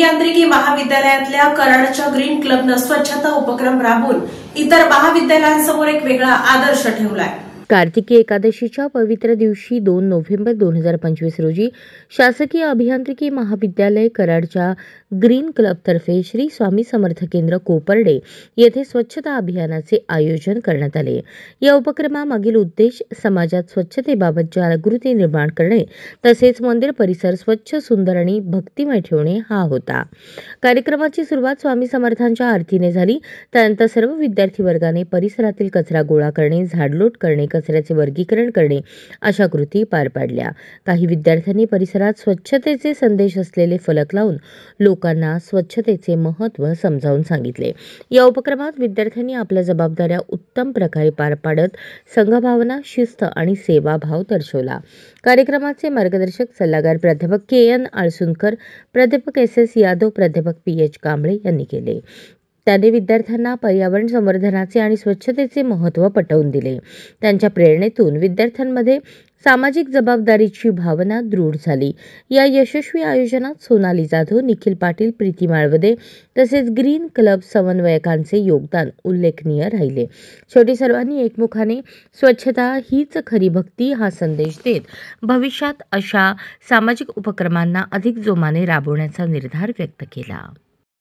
अभियांत्रिकी महाविद्यालयातल्या कराडच्या ग्रीन क्लबनं स्वच्छता उपक्रम राबवून इतर महाविद्यालयांसमोर एक वेगळा आदर्श ठेवलाय। कार्तिकी एकादशीच्या पवित्र दिवशी 2 नोव्हेंबर 2025 रोजी शासकीय अभियांत्रिकी महाविद्यालय कराडच्या ग्रीन क्लबतर्फे श्री स्वामी समर्थ केंद्र कोपर्डे येथे स्वच्छता अभियानाचे आयोजन करण्यात आले। या उपक्रमामागील उद्देश समाजात स्वच्छतेबाबत जागृती निर्माण करणे तसेच मंदिर परिसर स्वच्छ, सुंदर आणि भक्तिमय ठेवणे हा होता। कार्यक्रमाची सुरुवात स्वामी समर्थांच्या आरतीने झाली। त्यानंतर सर्व विद्यार्थी वर्गाने परिसरातील कचरा गोळा करणे, झाडलोट करणे, कचऱ्याचे वर्गीकरण करणे अशा कृती पार पाडल्या। काही विद्यार्थ्यांनी परिसरात स्वच्छतेचे संदेश असलेले फलक लावून लोकांना स्वच्छतेचे महत्त्व समजावून सांगितले। या उपक्रमात विद्यार्थ्यांनी आपल्या जबाबदाऱ्या उत्तम प्रकारे पार पाडत संघभावना, शिस्त आणि सेवाभाव दर्शवला। कार्यक्रमाचे मार्गदर्शक सल्लागार प्राध्यापक के.एन. आळसुंदकर, प्राध्यापक एस.एस. यादव, प्राध्यापक पी.एच. कांबळे यांनी केले। त्याने विद्यार्थ्यांना पर्यावरण संवर्धनाचे आणि स्वच्छतेचे महत्त्व पटवून दिले। त्यांच्या प्रेरणेतून विद्यार्थ्यांमध्ये सामाजिक जबाबदारीची भावना दृढ झाली। या यशस्वी आयोजनात सोनाली जाधव, निखिल पाटील, प्रीती माळवदे तसेच ग्रीन क्लब समन्वयकांचे योगदान उल्लेखनीय राहिले। शेवटी सर्वांनी एकमुखाने स्वच्छता हीच खरी भक्ती हा संदेश देत भविष्यात अशा सामाजिक उपक्रमांना अधिक जोमाने राबवण्याचा निर्धार व्यक्त केला।